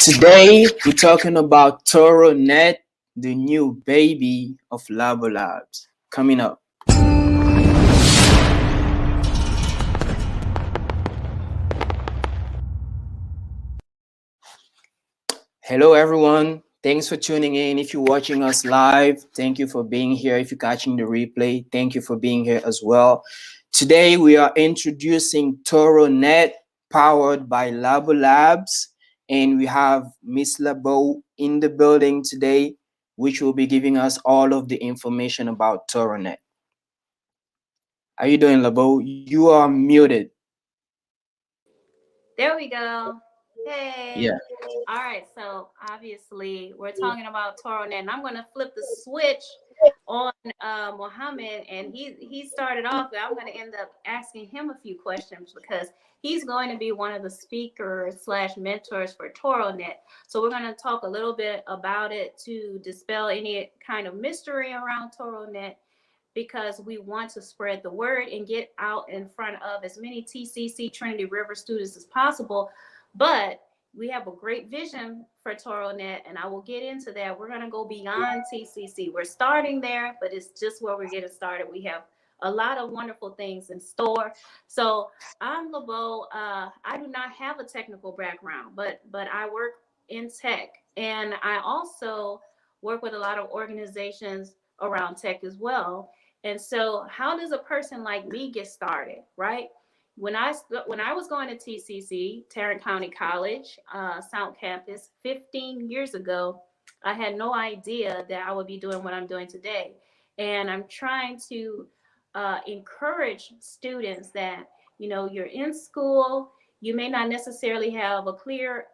Today we're talking about Toronet, the new baby of Labo Labs. Coming up. Hello everyone. Thanks for tuning in. If you're watching us live, thank you for being here. If you're catching the replay, thank you for being here as well. Today we are introducing Toronet powered by Labo Labs, and we have Miss Labo in the building today, which will be giving us all of the information about Toronet. How you doing, Labo? You are muted. There we go. Hey. Yeah. All right. So obviously we're talking about Toronet, and I'm going to flip the switch on Mohammed, and he started off. I'm going to end up asking him a few questions because he's going to be one of the speakers slash mentors for Toronet. So we're going to talk a little bit about it to dispel any kind of mystery around Toronet, because we want to spread the word and get out in front of as many TCC Trinity River students as possible. But we have a great vision for Toronet, and I will get into that. We're going to go beyond TCC. We're starting there, but it's just where we're getting started. We have a lot of wonderful things in store. So I'm Labo. I do not have a technical background, but I work in tech, and I also work with a lot of organizations around tech as well. And so how does a person like me get started, right? When I was going to TCC, Tarrant County College, South Campus, 15 years ago, I had no idea that I would be doing what I'm doing today. And I'm trying to encourage students that, you're in school, you may not necessarily have a clear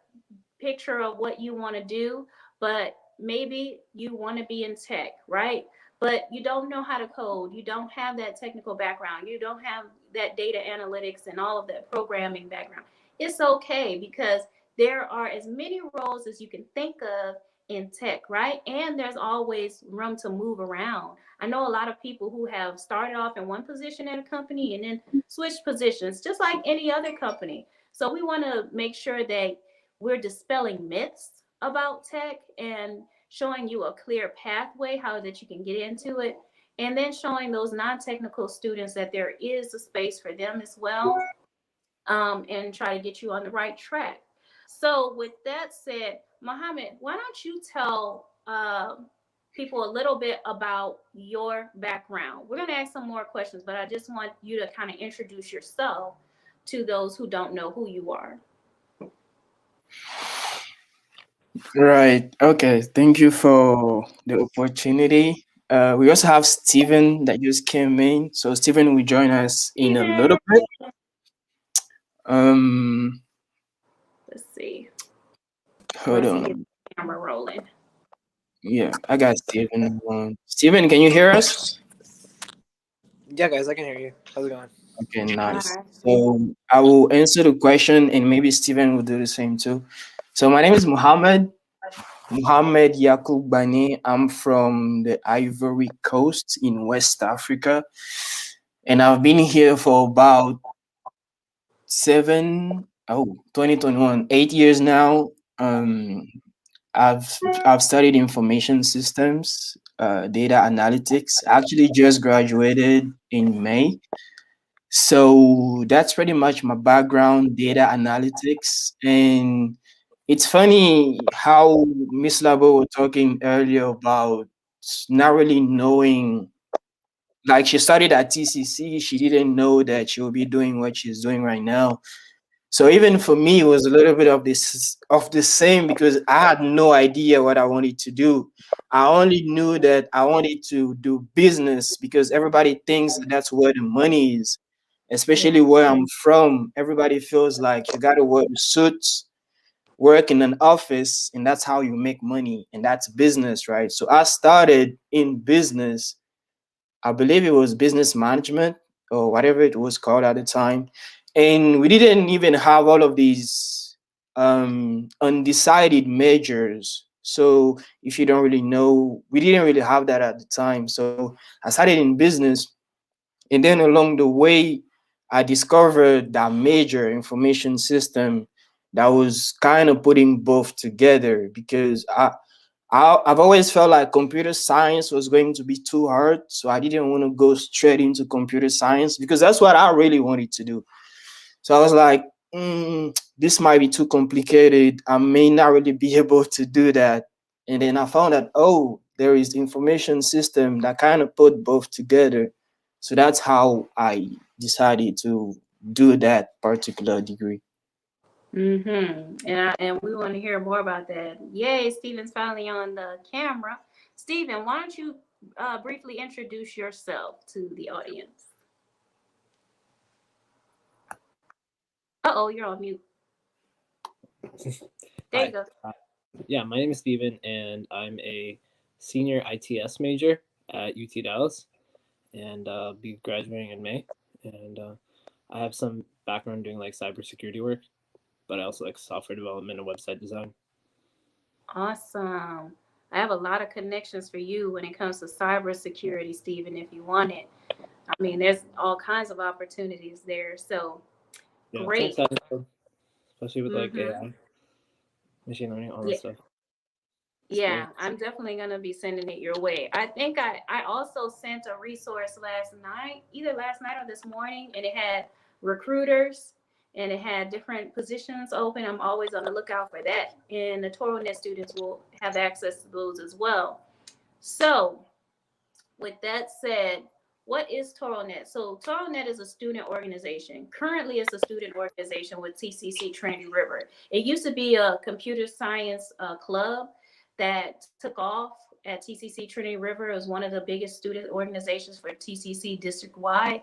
picture of what you want to do, but maybe you want to be in tech, right? But you don't know how to code. You don't have that technical background. You don't have that data analytics and all of that programming background. It's okay, because there are as many roles as you can think of in tech, right? And there's always room to move around. I know a lot of people who have started off in one position at a company and then switched positions, just like any other company. So we want to make sure that we're dispelling myths about tech and showing you a clear pathway, how that you can get into it, and then showing those non-technical students that there is a space for them as well, and try to get you on the right track. So with that said, Mohammed, why don't you tell people a little bit about your background? We're going to ask some more questions, but I just want you to kind of introduce yourself to those who don't know who you are. Right. Okay. Thank you for the opportunity. We also have Steven that just came in. So Steven will join us in a little bit. Um, Let's see. Hold Once he gets on. the camera rolling. Yeah, I got Steven. Steven, can you hear us? Yeah, guys, I can hear you. How's it going? Okay, nice. Alright. So I will answer the question, and maybe Steven will do the same too. So my name is Mohamed Yacoub Bani. I'm from the Ivory Coast in West Africa, and I've been here for about 2021, 8 years now. Um, I've studied information systems, data analytics. I actually just graduated in May. So that's pretty much my background, data analytics. And it's funny how Miss Labo was talking earlier about not really knowing, like she studied at TCC, she didn't know that she will be doing what she's doing right now. So even for me, it was a little bit of the same, because I had no idea what I wanted to do. I only knew that I wanted to do business because everybody thinks that that's where the money is. Especially where I'm from, everybody feels like you gotta wear the suits, work in an office, and that's how you make money, and that's business, right? So I started in business. I believe it was business management or whatever it was called at the time. And we didn't even have all of these undecided majors. So if you don't really know, we didn't really have that at the time. So I started in business. And then along the way, I discovered that major information system. that was kind of putting both together, because I've always felt like computer science was going to be too hard, so I didn't want to go straight into computer science because that's what I really wanted to do. So I was like, this might be too complicated. I may not really be able to do that. And then I found that, oh, there is information system that kind of put both together. So that's how I decided to do that particular degree. And we want to hear more about that. Yay, Steven's finally on the camera. Steven, why don't you briefly introduce yourself to the audience? Uh-oh, you're on mute. There you go. Yeah, my name is Steven, and I'm a senior ITS major at UT Dallas, and I'll be graduating in May. And I have some background doing like cybersecurity work, but I also like software development and website design. Awesome. I have a lot of connections for you when it comes to cybersecurity, Steven, if you want it. I mean, there's all kinds of opportunities there. So Yeah, great. it's exciting, especially with like AI, machine learning, all that Yeah. stuff. Yeah, I'm definitely going to be sending it your way. I think I also sent a resource last night, either last night or this morning, and it had recruiters and it had different positions open. I'm always on the lookout for that. And the Toronet students will have access to those as well. So, with that said, what is Toronet? So Toronet is a student organization. Currently, it's a student organization with TCC Trinity River. It used to be a computer science club that took off at TCC Trinity River. It was one of the biggest student organizations for TCC district wide.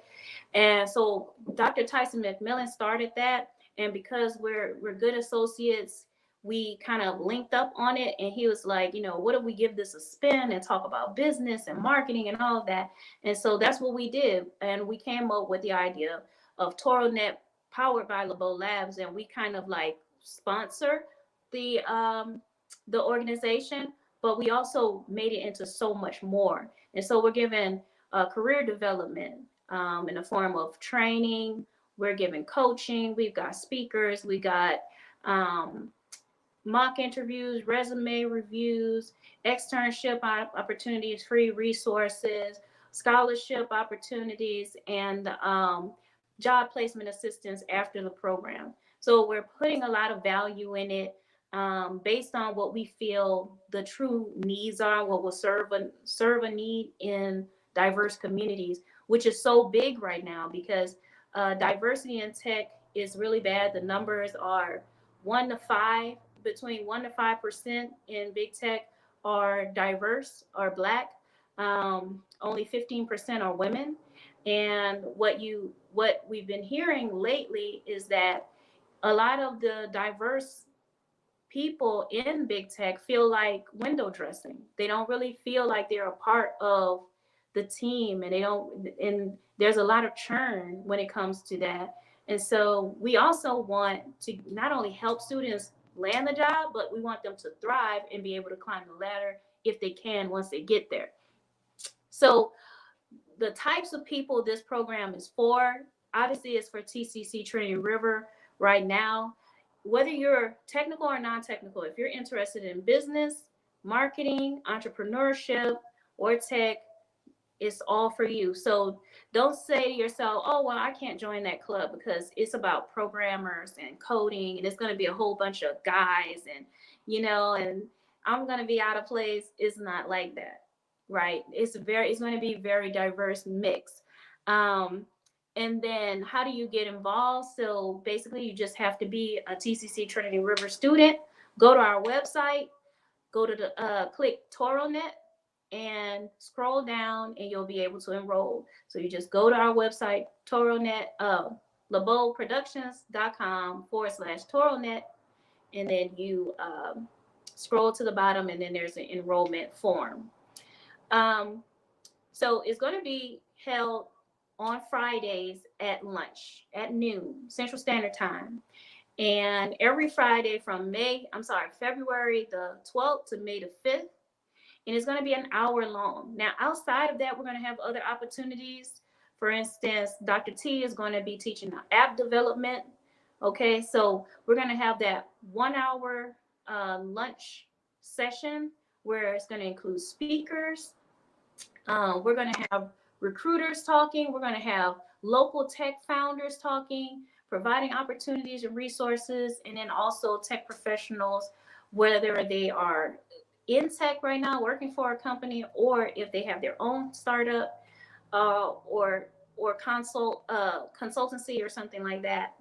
And so Dr. Tyson McMillan started that. And because we're good associates, we kind of linked up on it, and he was like, what if we give this a spin and talk about business and marketing and all of that? And so that's what we did, and we came up with the idea of Toronet powered by LeBeau Labs, and we kind of like sponsor the organization, but we also made it into so much more. And so we're giving career development in the form of training. We're giving coaching. We've got speakers. We got mock interviews, resume reviews, externship opportunities, free resources, scholarship opportunities, and job placement assistance after the program. So we're putting a lot of value in it based on what we feel the true needs are, what will serve a need in diverse communities, which is so big right now because diversity in tech is really bad. The numbers are 1 to 5, between 1 to 5% in big tech are diverse or Black. Only 15% are women. And what we've been hearing lately is that a lot of the diverse people in big tech feel like window dressing. They don't really feel like they're a part of the team, and and there's a lot of churn when it comes to that. And so we also want to not only help students land the job, but we want them to thrive and be able to climb the ladder if they can once they get there. So the types of people this program is for, obviously it's for TCC Trinity River right now. Whether you're technical or non-technical, if you're interested in business, marketing, entrepreneurship, or tech, it's all for you. So don't say to yourself, oh, well, I can't join that club because it's about programmers and coding and it's going to be a whole bunch of guys and I'm going to be out of place. It's not like that, right? It's going to be very diverse mix. And then how do you get involved? So basically you just have to be a TCC Trinity River student, go to our website, go to the click Toronet and scroll down and you'll be able to enroll. So you just go to our website, Toronet, LeBeauProductions.com/Toronet, and then you scroll to the bottom and then there's an enrollment form. So it's going to be held on Fridays at lunch, at noon, Central Standard Time. And every Friday from February the 12th to May the 5th, and it's going to be an hour long. Now, outside of that, we're going to have other opportunities. For instance, Dr. T is going to be teaching app development. Okay, so we're going to have that 1 hour lunch session where it's going to include speakers. We're going to have recruiters talking. We're going to have local tech founders talking, providing opportunities and resources, and then also tech professionals, whether they are in tech right now working for a company or if they have their own startup or consultancy or something like that.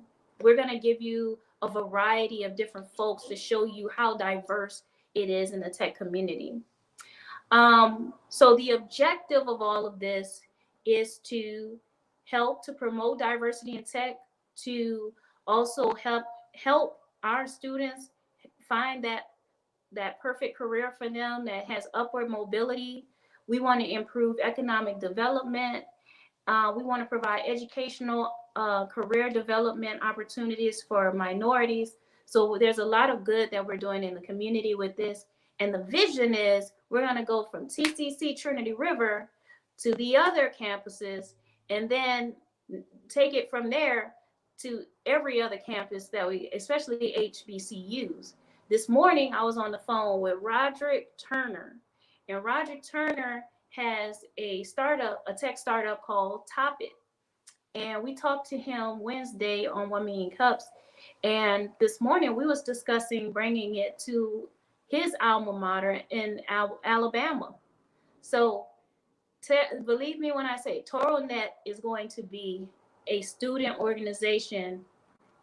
We're going to give you a variety of different folks to show you how diverse it is in the tech community. So the objective of all of this is to help to promote diversity in tech, to also help our students find that perfect career for them that has upward mobility. We want to improve economic development. We want to provide educational career development opportunities for minorities. So there's a lot of good that we're doing in the community with this. And the vision is we're going to go from TCC Trinity River to the other campuses and then take it from there to every other campus that we, especially HBCUs. This morning, I was on the phone with Roderick Turner, and Roderick Turner has a startup, a tech startup called Top It. And we talked to him Wednesday on 1 Million Cups. And this morning we was discussing bringing it to his alma mater in Alabama. So believe me when I say Toronet is going to be a student organization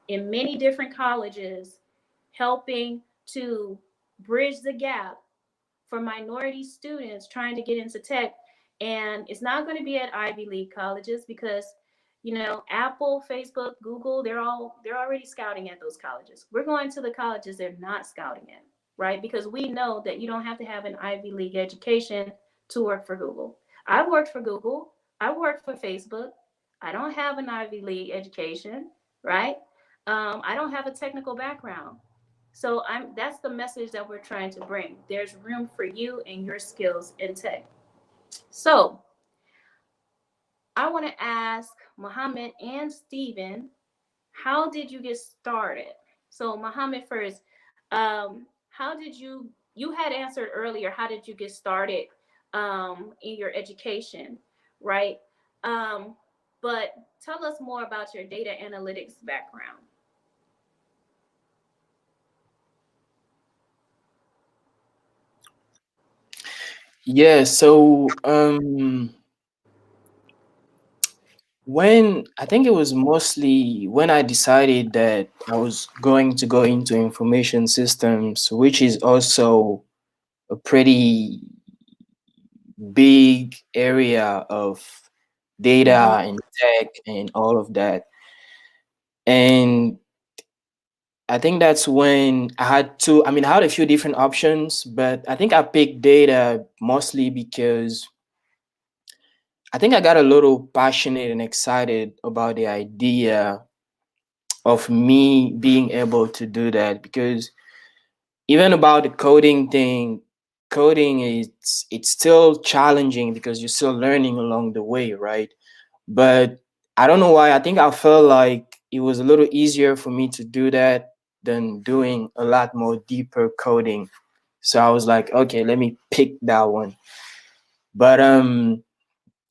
in many different colleges, helping to bridge the gap for minority students trying to get into tech. And it's not going to be at Ivy League colleges because, you know, Apple, Facebook, Google, they're already scouting at those colleges. We're going to the colleges they're not scouting at, right? Because we know that you don't have to have an Ivy League education to work for Google. I worked for Google. I worked for Facebook. I don't have an Ivy League education, right? I don't have a technical background. So that's the message that we're trying to bring. There's room for you and your skills in tech. So I want to ask Mohamed and Steven, how did you get started? So Mohamed first, how did you had answered earlier, how did you get started in your education, right? But tell us more about your data analytics background. Yeah, so when I think it was mostly when I decided that I was going to go into information systems, which is also a pretty big area of data and tech and all of that. And I think that's when I mean, I had a few different options, but I think I picked data mostly because I think I got a little passionate and excited about the idea of me being able to do that. Because even about the coding thing, coding is it's still challenging because you're still learning along the way, right? But I don't know why. I think I felt like it was a little easier for me to do that than doing a lot more deeper coding. So I was like, okay, let me pick that one. But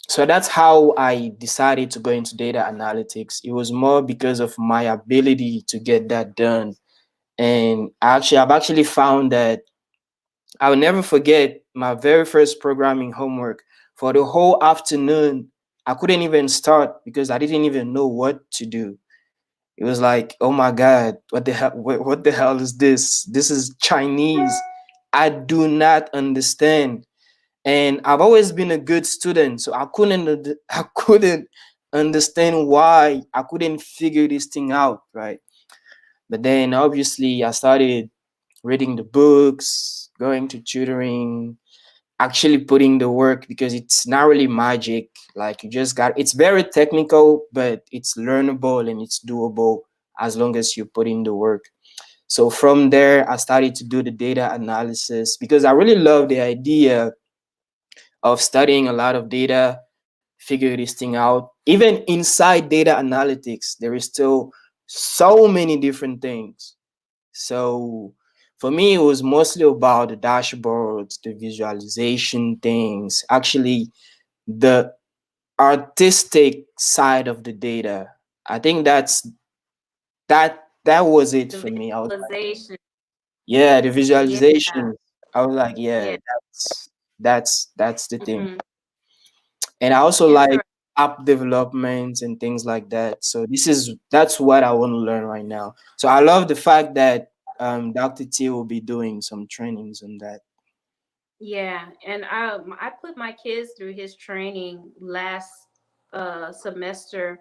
so that's how I decided to go into data analytics. It was more because of my ability to get that done. And I've actually found that I'll never forget my very first programming homework. For the whole afternoon, I couldn't even start because I didn't even know what to do. It was like, oh my God, what the hell? What the hell is this? This is Chinese. I do not understand. And I've always been a good student, so I couldn't understand why I couldn't figure this thing out, right? But then obviously I started reading the books, going to tutoring, actually putting the work because it's not really magic. Like you just got it's very technical, but it's learnable and it's doable as long as you put in the work. So from there, I started to do the data analysis because I really love the idea of studying a lot of data, figure this thing out. Even inside data analytics, there is still so many different things. So for me, it was mostly about the dashboards, the visualization things, actually the artistic side of the data. I think that was it The for me. I was like, visualization. yeah, the Yeah. visualization. I was like, yeah, Yeah. that's the thing. Hmm. And I also like Interesting. app development and things like that. So that's what I want to learn right now. So I love the fact that Dr. T will be doing some trainings on that. Yeah, and I put my kids through his training last semester,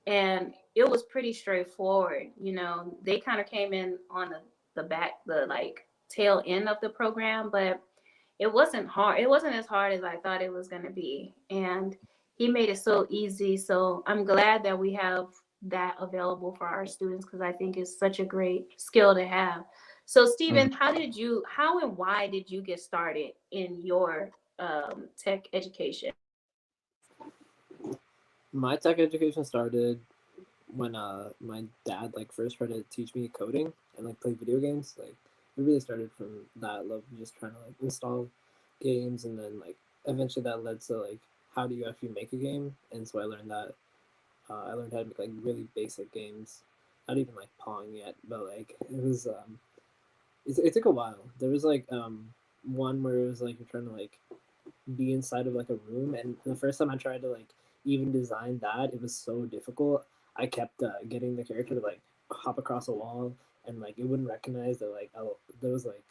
and it was pretty straightforward. You know, they kind of came in on the back, the like tail end of the program, but it wasn't hard. It wasn't as hard as I thought it was going to be, and he made it so easy. So I'm glad that we have that available for our students because I think it's such a great skill to have. So Mm. Stephen, how and why did you get started in your tech education? My tech education started when my dad like first tried to teach me coding and like play video games. Like it really started from that love of just trying to like install games, and then like eventually that led to like how do you actually make a game. And so I learned that I learned how to make like really basic games, not even like Pong yet, but like it took a while. There was like one where it was like you're trying to like be inside of like a room, and the first time I tried to like even design that, it was so difficult. I kept getting the character to like hop across a wall, and like it wouldn't recognize that like oh there was like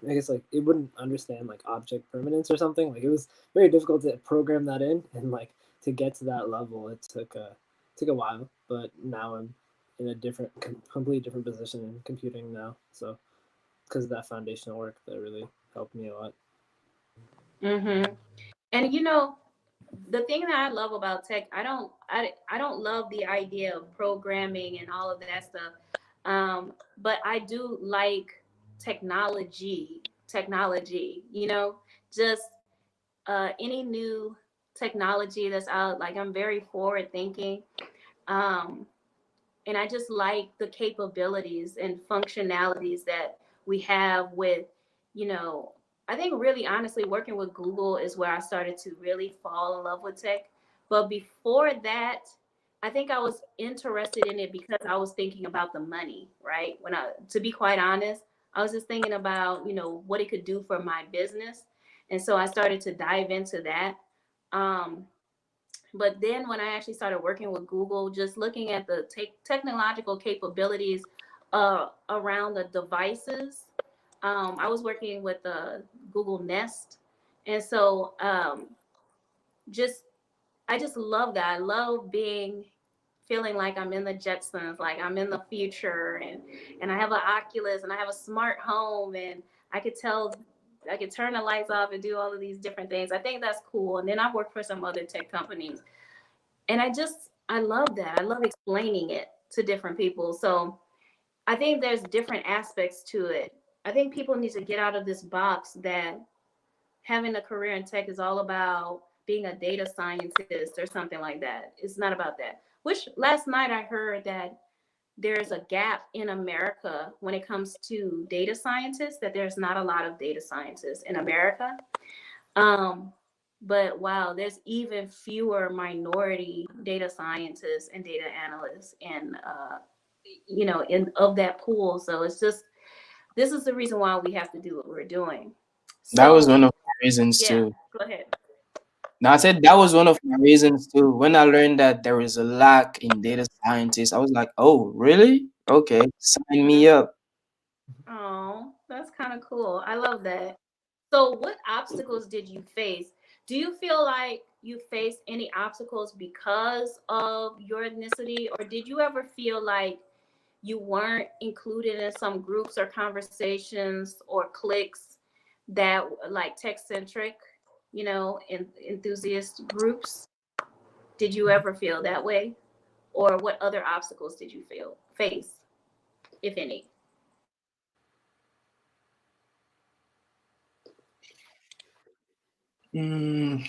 I guess like it wouldn't understand like object permanence or something. Like it was very difficult to program that in, and like to get to that level, it took a while. But now I'm in a different, completely different position in computing now. So because of that foundational work, that really helped me a lot. Mm-hmm. And you know, the thing that I love about tech, I don't love the idea of programming and all of that stuff. But I do like technology, you know, just any new technology that's out, like I'm very forward thinking. Um, and I just like the capabilities and functionalities that we have with, you know, I think really honestly working with Google is where I started to really fall in love with tech. But before that, I think I was interested in it because I was thinking about the money, right? When I, to be quite honest, I was just thinking about, you know, what it could do for my business. And so I started to dive into that. Um, but then when I actually started working with Google, just looking at the technological capabilities around the devices, I was working with the Google Nest. And so just I just love that. I love being feeling like I'm in the Jetsons, like I'm in the future, and I have an Oculus and I have a smart home, and I could tell I could turn the lights off and do all of these different things. I think that's cool. And then I've worked for some other tech companies, and I love that. I love explaining it to different people. So I think there's different aspects to it. I think people need to get out of this box that having a career in tech is all about being a data scientist or something like that. It's not about that. Which last night I heard that there's a gap in America when it comes to data scientists, that there's not a lot of data scientists in America. Um, but wow, there's even fewer minority data scientists and data analysts, and you know, in of that pool. So it's just this is the reason why we have to do what we're doing. That was So one of my reasons yeah, too. go ahead. Now I said that was one of my reasons too. When I learned that there is a lack in data scientists, I was like, "Oh, really? Okay, sign me up." Oh, that's kind of cool. I love that. So, what obstacles did you face? Do you feel like you faced any obstacles because of your ethnicity, or did you ever feel like you weren't included in some groups or conversations or cliques that like tech centric, you know, enthusiast groups? Did you ever feel that way? Or what other obstacles did you feel face, if any? Mm,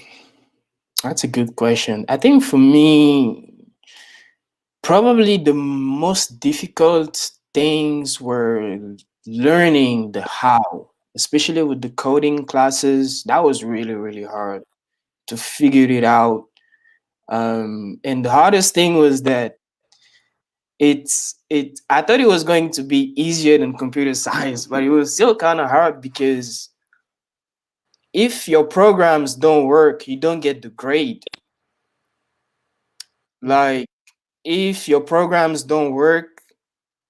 that's a good question. I think for me, Probably the most difficult things were learning the how, especially with the coding classes. That was really, really hard to figure it out. And the hardest thing was that I thought it was going to be easier than computer science, but it was still kind of hard because if your programs don't work, you don't get the grade. Like if your programs don't work,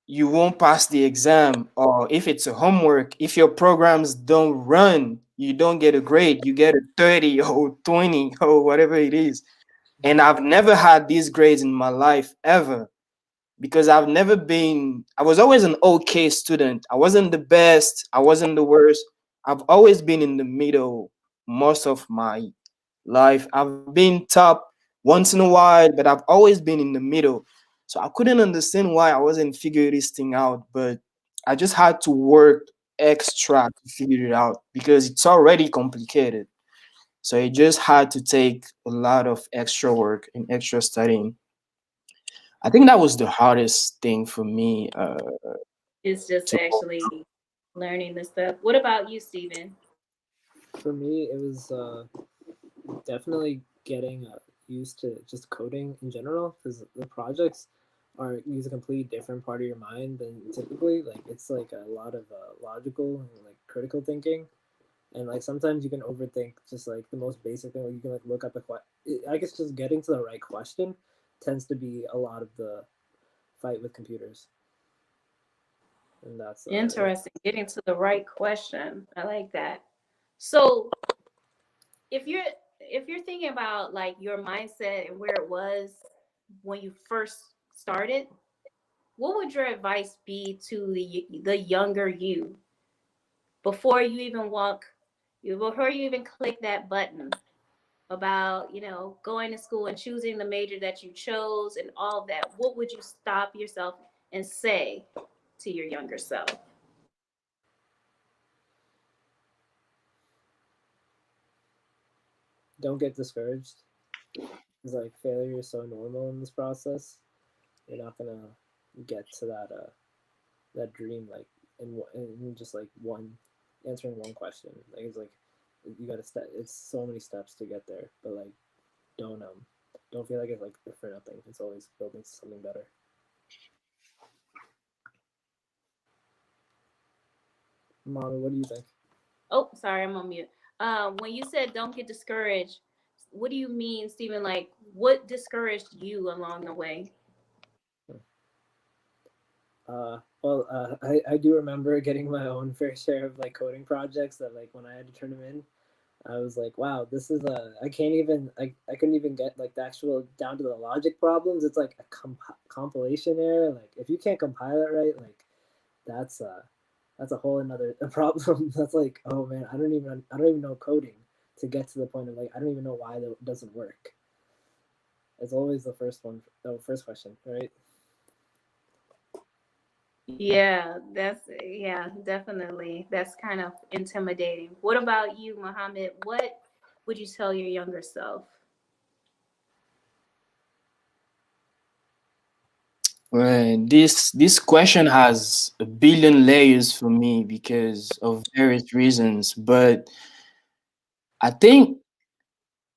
you won't pass the exam. Or if it's a homework, if your programs don't run, you don't get a grade. You get a 30 or 20 or whatever it is. And I've never had these grades in my life ever because I was always an okay student. I wasn't the best, I wasn't the worst. I've always been in the middle most of my life. I've been top once in a while, but I've always been in the middle. So I couldn't understand why I wasn't figuring this thing out, but I just had to work extra to figure it out because it's already complicated. So it just had to take a lot of extra work and extra studying. I think that was the hardest thing for me It's just to. actually learning the stuff. What about you, Steven? For me, it was definitely getting used to just coding in general because the projects are use a completely different part of your mind than typically. Like it's like a lot of logical and like critical thinking, and like sometimes you can overthink just like the most basic thing. Like you can like look up a question. I guess just getting to the right question tends to be a lot of the fight with computers, and that's yeah. Interesting. Getting to the right question. I like that. So if you're if you're thinking about like your mindset and where it was when you first started, what would your advice be to the younger you before you even before you even click that button about going to school and choosing the major that you chose and all of that? What would you stop yourself and say to your younger self? Don't get discouraged. It's like failure is so normal in this process. You're not gonna get to that dream like in just like one answering one question. Like it's like you gotta step. It's so many steps to get there, but like don't um don't feel like it's like for nothing. It's always building something better. Mama, what do you think? Oh, sorry, I'm on mute. When you said don't get discouraged, what do you mean, Stephen? Like, what discouraged you along the way? I do remember getting my own fair share of like coding projects that like when I had to turn them in, I was like, wow, this is I can't even I couldn't even get like the actual down to the logic problems. It's like a compilation error. Like if you can't compile it right, like that's that's a whole another problem. That's like, oh man, I don't even know coding to get to the point of like I don't even know why that doesn't work. It's always the first question, right? Yeah, definitely. That's kind of intimidating. What about you, Mohammed? What would you tell your younger self? This question has a billion layers for me because of various reasons. But I think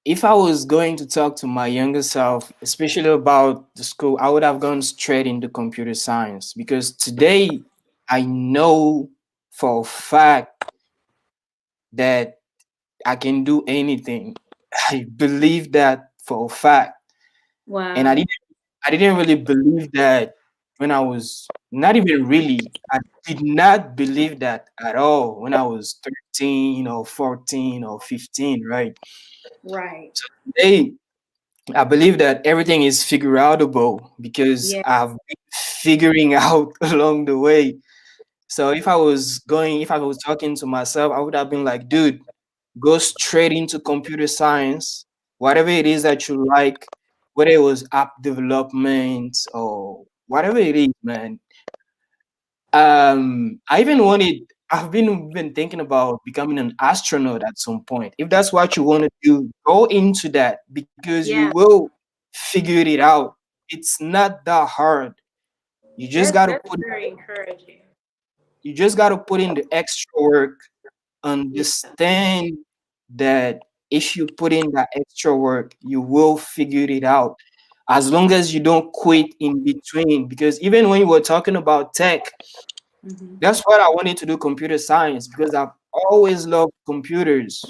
if I was going to talk to my younger self, especially about the school, I would have gone straight into computer science because today I know for a fact that I can do anything. I believe that for a fact. And Wow. I didn't really believe that when I was not even really, I did not believe that at all when I was 13 or 14 or 15, right? Right. So today, I believe that everything is figure outable because Yeah. I've been figuring out along the way. So if I was talking to myself, I would have been like, dude, go straight into computer science, whatever it is that you like, whether it was app development or whatever it is, man. I've been thinking about becoming an astronaut at some point. If that's what you want to do, go into that because you Yeah. will figure it out. it's not that hard. You just That's gotta that's put very encouraging. you just gotta put in the extra work. Yeah. Understand that if you put in that extra work, you will figure it out. As long as you don't quit in between. Because even when you were talking about tech, Hmm. that's what I wanted to do computer science because I've always loved computers.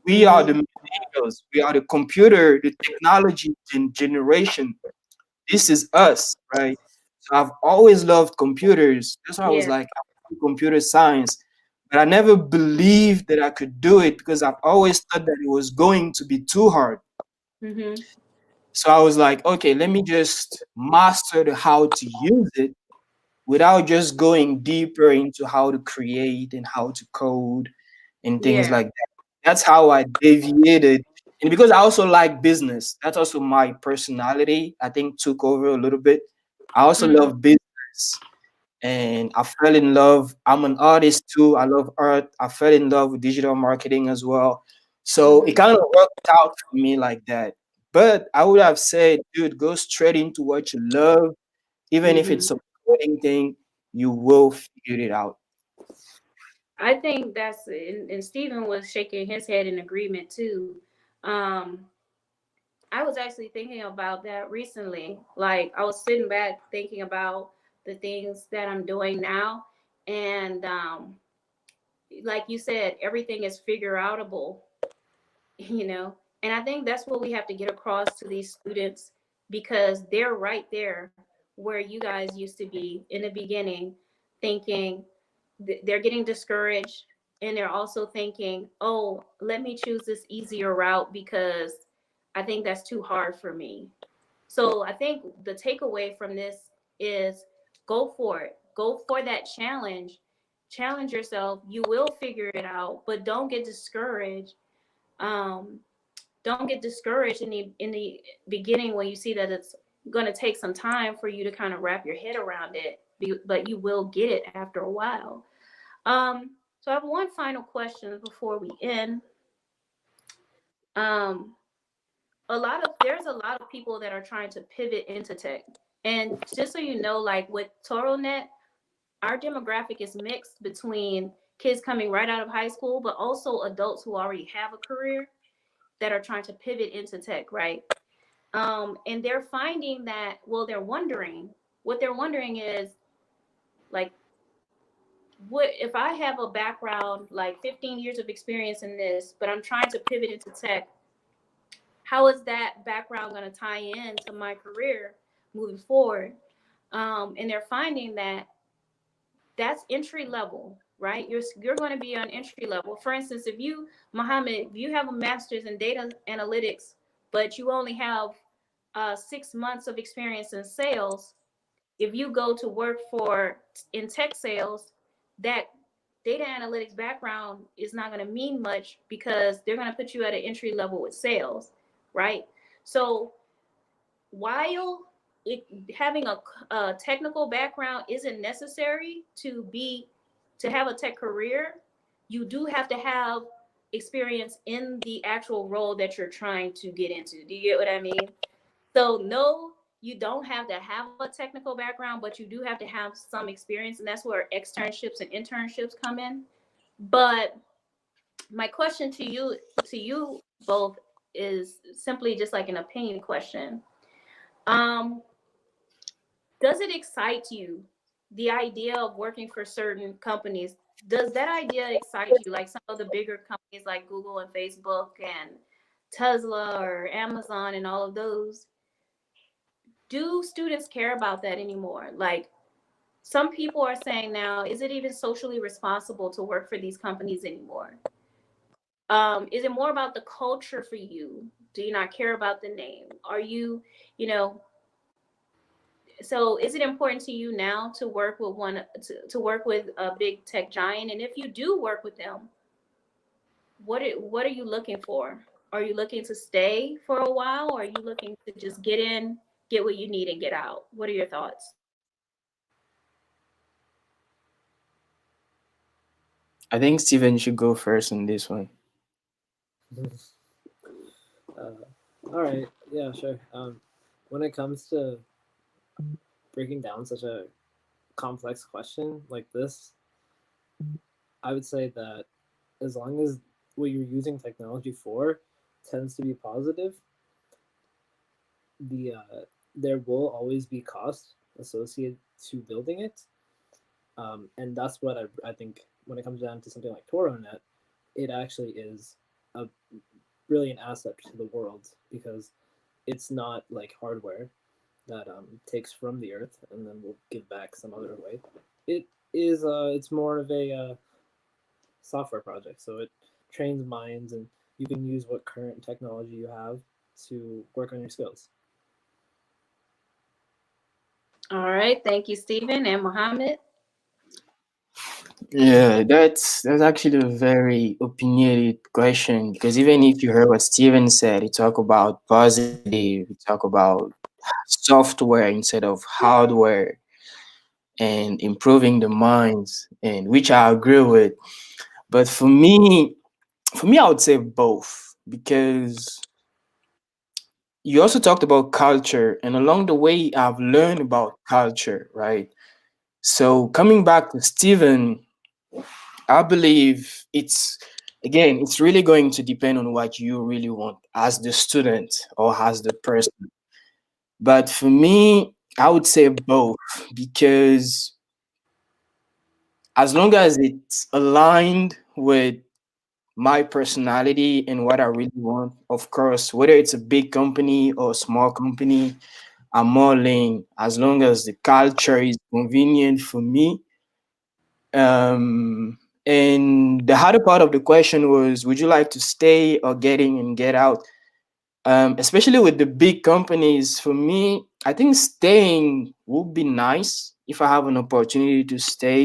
We are the Hmm. millennials. We are the computer, the technology generation. This is us, right? So I've always loved computers. That's why I was Yeah. like, I want computer science. But I never believed that I could do it because I've always thought that it was going to be too hard. Hmm. So I was like, okay, let me just master the how to use it without just going deeper into how to create and how to code and things Yeah. like that. That's how I deviated. And because I also like business, that's also my personality, I think took over a little bit. I also Mm. love business and I fell in love. I'm an artist too. I love art. I fell in love with digital marketing as well. So it Hmm. kind of worked out for me like that. But I would have said, dude, go straight into what you love. Even if Hmm. it's a coding thing, you will figure it out. I think and Stephen was shaking his head in agreement too. Um, I was actually thinking about that recently. Like I was sitting back thinking about the things that I'm doing now, and like you said, everything is figure outable, you know. And I think that's what we have to get across to these students because they're right there where you guys used to be in the beginning, thinking they're getting discouraged, and they're also thinking, oh, let me choose this easier route because I think that's too hard for me. So I think the takeaway from this is go for it. Go for that challenge. Challenge yourself. You will figure it out, but don't get discouraged. Um, don't get discouraged in the beginning when you see that it's going to take some time for you to kind of wrap your head around it, but you will get it after a while. So I have one final question before we end. Um, there's a lot of people that are trying to pivot into tech, and just so you know, like with Toronet, our demographic is mixed between kids coming right out of high school, but also adults who already have a career that are trying to pivot into tech, right? And they're finding that, well, what they're wondering is like, what if I have a background like 15 years of experience in this, but I'm trying to pivot into tech? How is that background going to tie in to my career moving forward? And they're finding that that's entry level, right? You're going to be on entry level. For instance, if you, Mohammed, if you have a master's in data analytics, but you only have 6 months of experience in sales, if you go to work for in tech sales, that data analytics background is not going to mean much because they're going to put you at an entry level with sales, right? So while it, having a technical background isn't necessary to have a tech career, you do have to have experience in the actual role that you're trying to get into. Do you get what I mean? So no, you don't have to have a technical background, but you do have to have some experience, and that's where externships and internships come in. But my question to you both, is simply just like an opinion question. Um, does it excite you, the idea of working for certain companies? Does that idea excite you, like some of the bigger companies like Google and Facebook and Tesla or Amazon and all of those? Do students care about that anymore? Like, some people are saying now, is it even socially responsible to work for these companies anymore? Is it more about the culture for you? Do you not care about the name? Are you, you know, so is it important to you now to work with to work with a big tech giant? And if you do work with them, what are you looking for? Are you looking to stay for a while, or are you looking to just get in, get what you need, and get out? What are your thoughts? I think Steven should go first on this one. All right. Yeah, sure. when it comes to breaking down such a complex question like this, I would say that as long as what you're using technology for tends to be positive, there will always be cost associated to building it, and that's what I think when it comes down to something like Toronet, it actually is a brilliant asset to the world because it's not like hardware that takes from the earth and then will give back some other way. It is it's more of a software project, so it trains minds and you can use what current technology you have to work on your skills. All right. Thank you, Steven and Mohammed. Yeah, that's actually a very opinionated question because even if you heard what Steven said, he talk about positive, he talk about software instead of hardware and improving the minds, and which I agree with. But for me, I would say both because you also talked about culture, and along the way, I've learned about culture, right? So coming back to Steven, I believe it's really going to depend on what you really want as the student or as the person. But for me, I would say both because as long as it's aligned with my personality and what I really want, of course, whether it's a big company or a small company, I'm all in as long as the culture is convenient for me. Um, and the harder part of the question was, would you like to stay or get in and get out? Especially with the big companies, for me, I think staying would be nice if I have an opportunity to stay,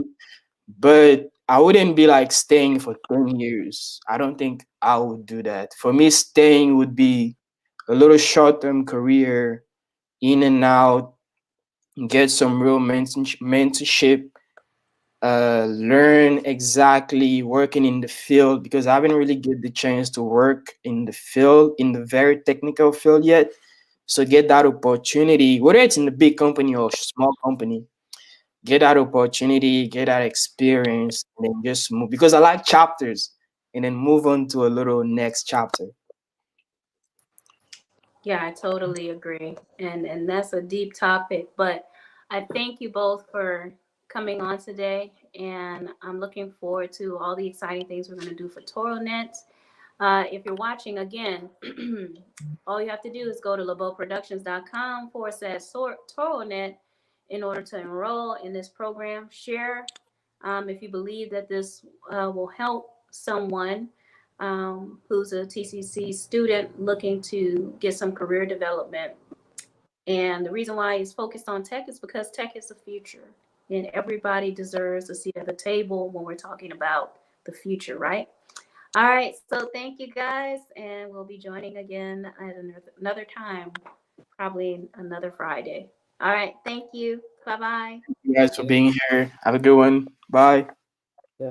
but I wouldn't be like staying for 10 years. I don't think I would do that. For me, staying would be a little short term career, in and out, get some real mentorship, learn exactly working in the field because I haven't really get the chance to work in the field, in the very technical field yet. So get that opportunity, whether it's in a big company or small company, get that opportunity, get that experience, and then just move because I like chapters and then move on to a little next chapter. Yeah, I totally agree. And that's a deep topic, but I thank you both for coming on today and I'm looking forward to all the exciting things we're going to do for Toronet. If you're watching again, all you have to do is go to labeauproductions.com/Toronet in order to enroll in this program. Share if you believe that this will help someone who's a TCC student looking to get some career development. And the reason why he's focused on tech is because tech is the future. And everybody deserves a seat at the table when we're talking about the future, right? All right. So thank you guys. And we'll be joining again at another time, probably another Friday. All right. Thank you. Bye bye. You guys Thank for you. being here. Have a good one. Bye.